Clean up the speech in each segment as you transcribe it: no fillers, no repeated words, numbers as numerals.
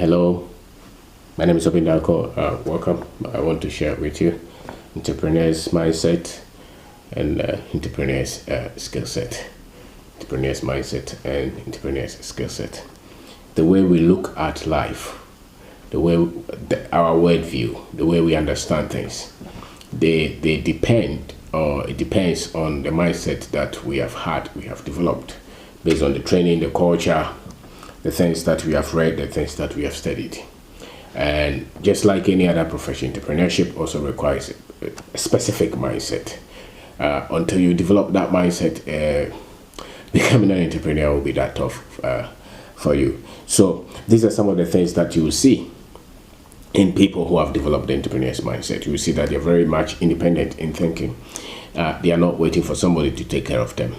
Hello, my name is Kwabena. Welcome. I want to share with you entrepreneurs mindset and entrepreneurs skill set. Entrepreneurs mindset and entrepreneurs skill set. The way we look at life, our worldview, the way we understand things, they depend, or it depends on the mindset that we have developed based on the training, the culture, the things that we have read, the things that we have studied. And just like any other profession, entrepreneurship also requires a specific mindset. Until you develop that mindset, becoming an entrepreneur will be that tough for you. So these are some of the things that you will see in people who have developed the entrepreneur's mindset. You will see that they're very much independent in thinking. They are not waiting for somebody to take care of them.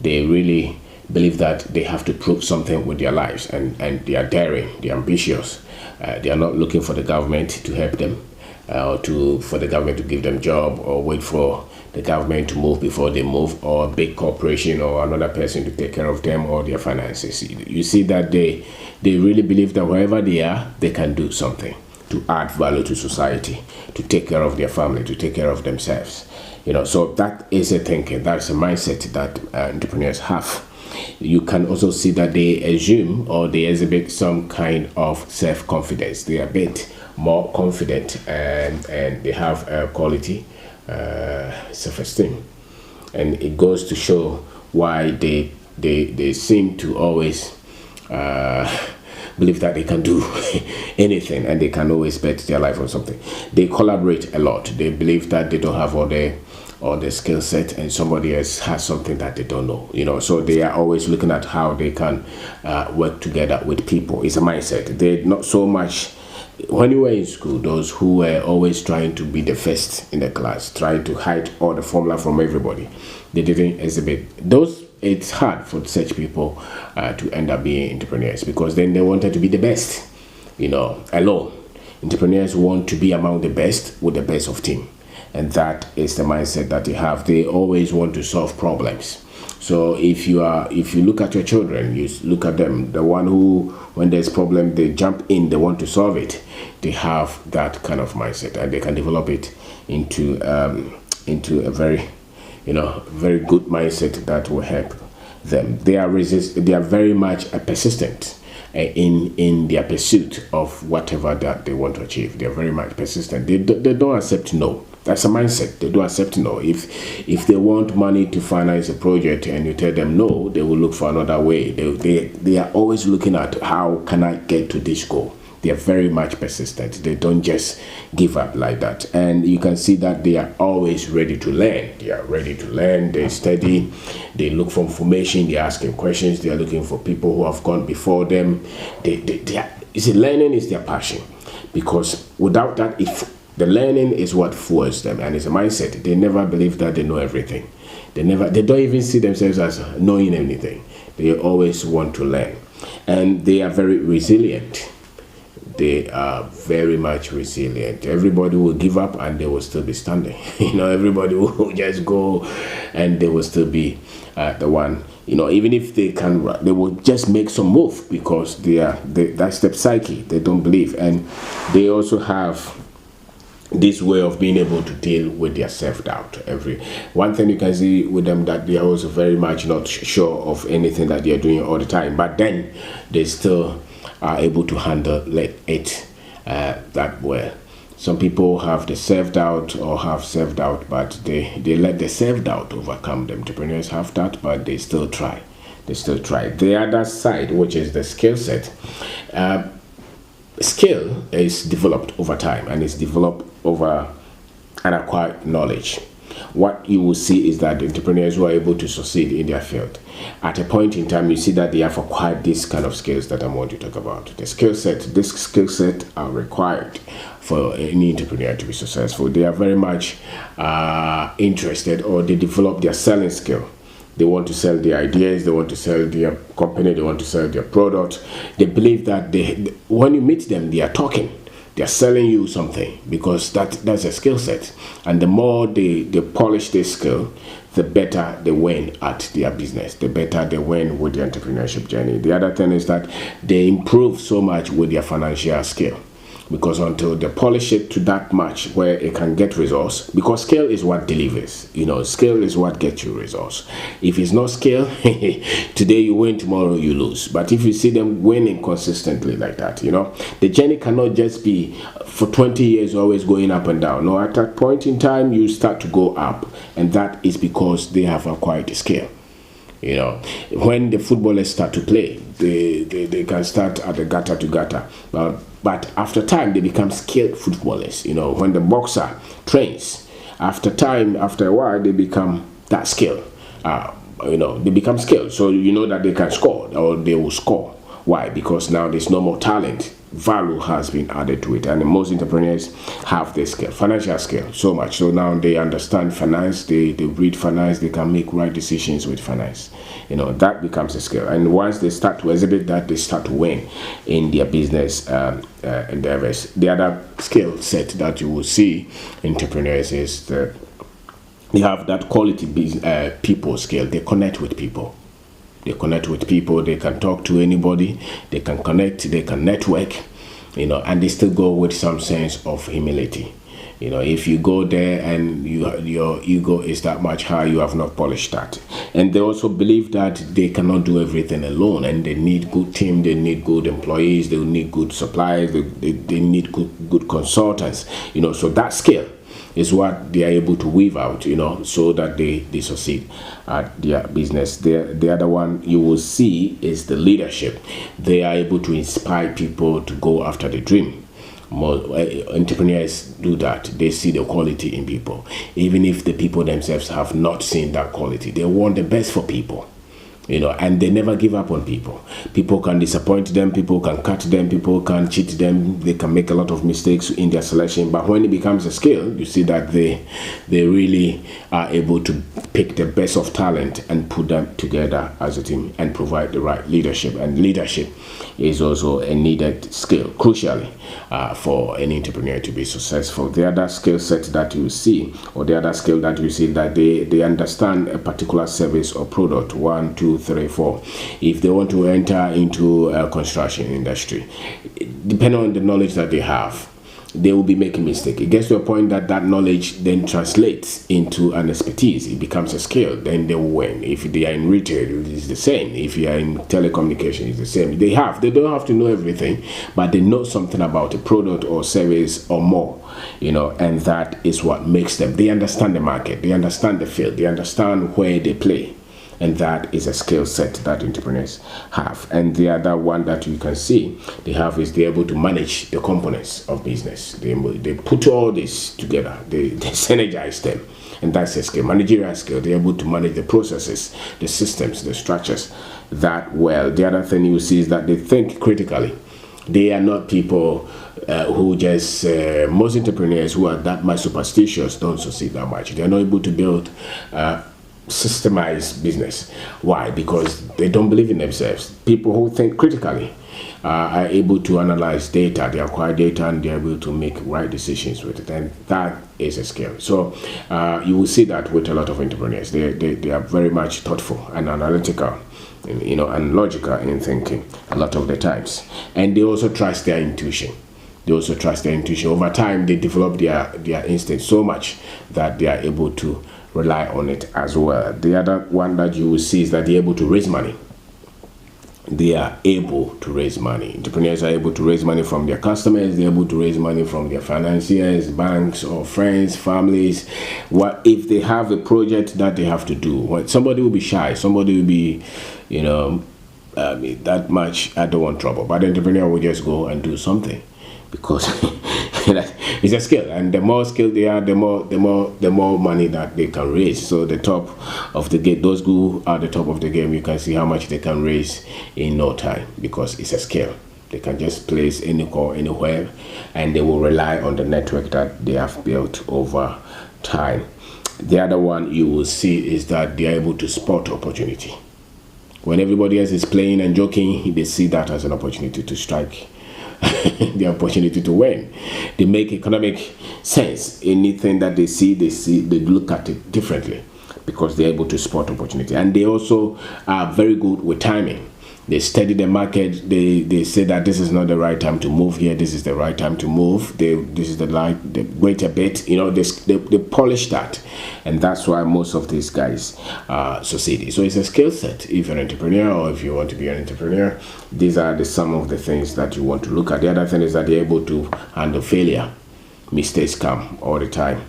They really believe that they have to prove something with their lives, and they are daring, they are ambitious. They are not looking for the government to help them, or for the government to give them job, or wait for the government to move before they move, or a big corporation or another person to take care of them or their finances. You see that they really believe that wherever they are, they can do something to add value to society, to take care of their family, to take care of themselves. So that is a thinking, that's a mindset that entrepreneurs have. You can also see that they assume, or they exhibit some kind of self-confidence. They are a bit more confident, and they have quality self-esteem. And it goes to show why they seem to always believe that they can do anything, and they can always bet their life on something. They collaborate a lot. They believe that they don't have all the skill set, and somebody else has something that they don't know. So they are always looking at how they can work together with people. It's a mindset. They're not so much, when you were in school, those who were always trying to be the first in the class, trying to hide all the formula from everybody, they didn't exhibit those. It's hard for such people to end up being entrepreneurs, because then they wanted to be the best, alone. Entrepreneurs want to be among the best with the best of team. And that is the mindset that they have. They always want to solve problems. So if you look at your children, you look at them, the one who, when there's problem, they jump in, they want to solve it. They have that kind of mindset, and they can develop it into a very, very good mindset that will help them. They are very much persistent in their pursuit of whatever that they want to achieve. They are very much persistent. They don't accept no. That's a mindset. They don't accept no. If they want money to finance a project and you tell them no, they will look for another way. They are always looking at, how can I get to this goal? They are very much persistent. They don't just give up like that. And you can see that they are always ready to learn. They are ready to learn. They study. They look for information. They are asking questions. They are looking for people who have gone before them. Learning is their passion, because without that, the learning is what fuels them, and it's a mindset. They never believe that they know everything. They don't even see themselves as knowing anything. They always want to learn, and they are very resilient. They are very much resilient. Everybody will give up and they will still be standing. Everybody will just go and they will still be the one. Even if they can, they will just make some move, because that's the psyche. They don't believe, and they also have this way of being able to deal with their self-doubt. One thing you can see with them, that they are also very much not sure of anything that they are doing all the time, but then they still are able to handle it that well. Some people have the self-doubt, but they let the self-doubt overcome them. Entrepreneurs have that, but they still try. The other side, which is the skill set. Skill is developed over time, and it's developed over an acquired knowledge. What you will see is that the entrepreneurs who are able to succeed in their field, at a point in time, you see that they have acquired this kind of skills that I want to talk about. This skill set are required for any entrepreneur to be successful. They are very much interested, or they develop their selling skill. They want to sell their ideas, they want to sell their company, they want to sell their product. They believe that when you meet them, they are talking. They are selling you something, because that's a skill set. And the more they polish this skill, the better they win at their business, the better they win with the entrepreneurship journey. The other thing is that they improve so much with their financial skill, because until they polish it to that much where it can get results, because scale is what delivers, scale is what gets you results. If it's not scale, today you win, tomorrow you lose. But if you see them winning consistently like that, the journey cannot just be for 20 years always going up and down. No, at that point in time you start to go up, and that is because they have acquired the scale. When the footballers start to play, they can start at the gutter to gutter, but after time they become skilled footballers. When the boxer trains, after a while they become that skilled. They become skilled, so that they can score, or they will score. Why? Because now there's no more talent. Value has been added to it, and most entrepreneurs have this skill, financial skill, so much so now they understand finance, they read finance, they can make right decisions with finance. That becomes a skill, and once they start to exhibit that, they start to win in their business endeavors. The other skill set that you will see entrepreneurs is that they have that quality people skill. They connect with people. They connect with people, they can talk to anybody, they can connect, they can network, and they still go with some sense of humility. If you go there and your ego is that much high, you have not polished that. And they also believe that they cannot do everything alone, and they need good team, they need good employees, they need good suppliers, they need good consultants, so that skill is what they are able to weave out, so that they succeed at their business. The other one you will see is the leadership. They are able to inspire people to go after the dream. More entrepreneurs do that. They see the quality in people, even if the people themselves have not seen that quality. They want the best for people. And they never give up on people. People can disappoint them, people can cut them, people can cheat them, they can make a lot of mistakes in their selection. But when it becomes a skill, you see that they really are able to pick the best of talent and put them together as a team and provide the right leadership. And leadership is also a needed skill, crucially, for any entrepreneur to be successful. The other skill set that you see, or the other skill that you see, that they understand a particular service or product. 1, 2, 3, 4. If they want to enter into a construction industry, depending on the knowledge that they have, they will be making mistake. It gets to a point that that knowledge then translates into an expertise. It becomes a skill. Then they will win. If they are in retail, it's the same. If you are in telecommunication, it's the same. They don't have to know everything, but they know something about a product or service or more, and that is what makes them. They understand the market. They understand the field. They understand where they play. And that is a skill set that entrepreneurs have. And the other one that you can see they have is they're able to manage the components of business. They put all this together. They synergize them. And that's a skill, managerial skill. They're able to manage the processes, the systems, the structures that well. The other thing you see is that they think critically. They are not people who just, most entrepreneurs who are that much superstitious don't succeed that much. They're not able to build systemized business. Why? Because they don't believe in themselves. People who think critically are able to analyze data, they acquire data, and they're able to make right decisions with it, and that is a skill. So you will see that with a lot of entrepreneurs. They are very much thoughtful and analytical, and logical in thinking a lot of the times, and they also trust their intuition. Over time, they develop their instinct so much that they are able to rely on it as well. The other one that you will see is that they're able to raise money. They are able to raise money. Entrepreneurs are able to raise money from their customers. They're able to raise money from their financiers, banks, or friends, families. What if they have a project that they have to do? Somebody will be shy. Somebody will be, that much. I don't want trouble. But the entrepreneur will just go and do something, because it's a skill, and the more skilled they are, the more money that they can raise. So the top of the game, those who are the top of the game, you can see how much they can raise in no time, because it's a skill. They can just place any call anywhere, and they will rely on the network that they have built over time. The other one you will see is that they are able to spot opportunity. When everybody else is playing and joking, they see that as an opportunity to strike. The opportunity to win. They make economic sense. Anything that they see, they look at it differently. because they're able to spot opportunity, and they also are very good with timing. They study the market. They say that this is not the right time to move here. This is the right time to move. This is the wait a bit. You know, they polish that, and that's why most of these guys succeed. So it's a skill set. If you're an entrepreneur or if you want to be an entrepreneur, these are some of the things that you want to look at. The other thing is that they're able to handle failure. Mistakes come all the time,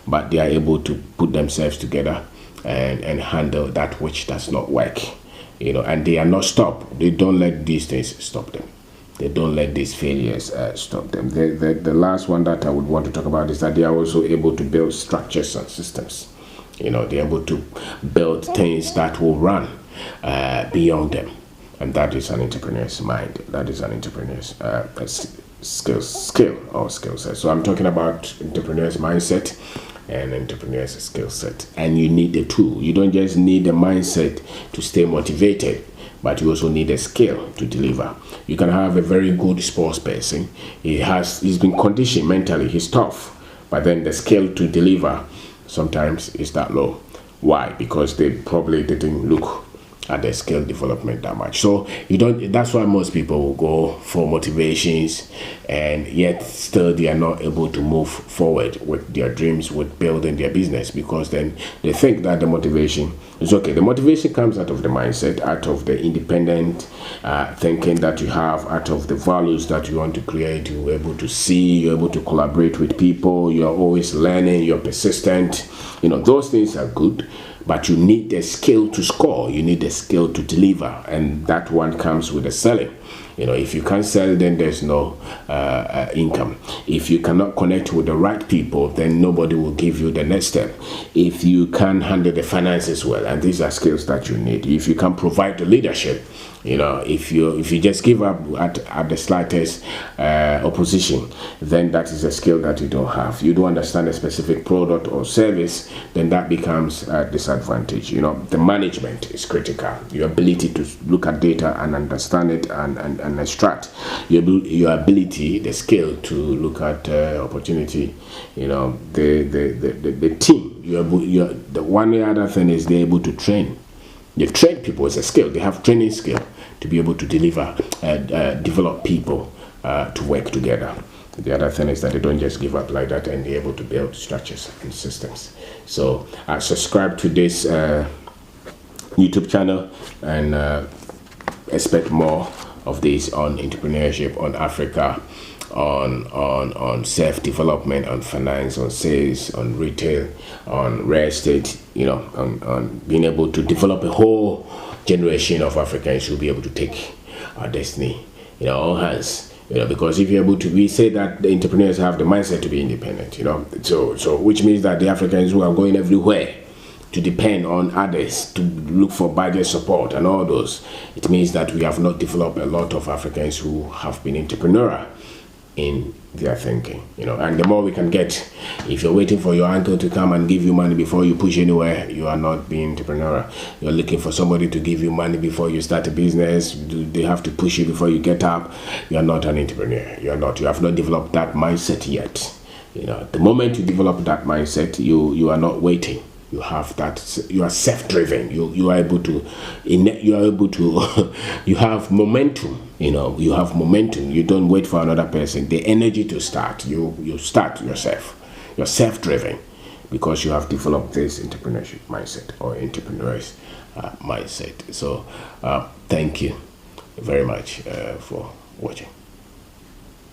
but they are able to put themselves together and handle that which does not work. You know, and they are not stopped. They don't let these things stop them. They don't let these failures stop them. The last one that I would want to talk about is that they are also able to build structures and systems. You know, they're able to build things that will run beyond them. And that is an entrepreneur's mind. That is an entrepreneur's skill or skill set. So I'm talking about entrepreneur's mindset and entrepreneur's skill set. And you need the tool. You don't just need the mindset to stay motivated, but you also need a skill to deliver. You can have a very good sports person. He's been conditioned mentally. He's tough, but then the skill to deliver sometimes is that low. Why? Because they probably didn't look at their skill development that much. So you don't. That's why most people will go for motivations, and yet still they are not able to move forward with their dreams, with building their business, because then they think that the motivation is okay. The motivation comes out of the mindset, out of the independent thinking that you have, out of the values that you want to create. You're able to see, you're able to collaborate with people, you're always learning, you're persistent. You know, those things are good. But you need the skill to score. You need the skill to deliver, and that one comes with the selling. You know, if you can't sell, then there's no income. If you cannot connect with the right people, then nobody will give you the next step. If you can handle the finances well, and these are skills that you need. If you can provide the leadership, you know, if you just give up at the slightest opposition, then that is a skill that you don't have. You don't understand a specific product or service, then that becomes a disadvantage. You know, the management is critical. Your ability to look at data and understand it and extract. Your ability, the skill to look at opportunity. You know, the team. The one other thing is they're able to train. They've trained people as a skill. They have training skill to be able to deliver, develop people to work together. The other thing is that they don't just give up like that, and they're able to build structures and systems. So subscribe to this YouTube channel and expect more of this on entrepreneurship, on Africa, on self-development, on finance, on sales, on retail, on real estate, you know, on being able to develop a whole generation of Africans who will be able to take our destiny in our own hands. You know, because if you're able to, we say that the entrepreneurs have the mindset to be independent, you know, so which means that the Africans who are going everywhere to depend on others, to look for budget support and all those, it means that we have not developed a lot of Africans who have been entrepreneurial in their thinking, you know. And the more we can get, if you're waiting for your uncle to come and give you money before you push anywhere, you are not being entrepreneurial. You're looking for somebody to give you money before you start a business. They have to push you before you get up. You are not an entrepreneur. You have not developed that mindset yet. You know, the moment you develop that mindset, you are not waiting. You have that. You are self-driven. You are able to. You have momentum. You know, you have momentum. You don't wait for another person. The energy to start. You start yourself. You're self-driven because you have developed this entrepreneurship mindset or entrepreneur's mindset. So, thank you very much for watching.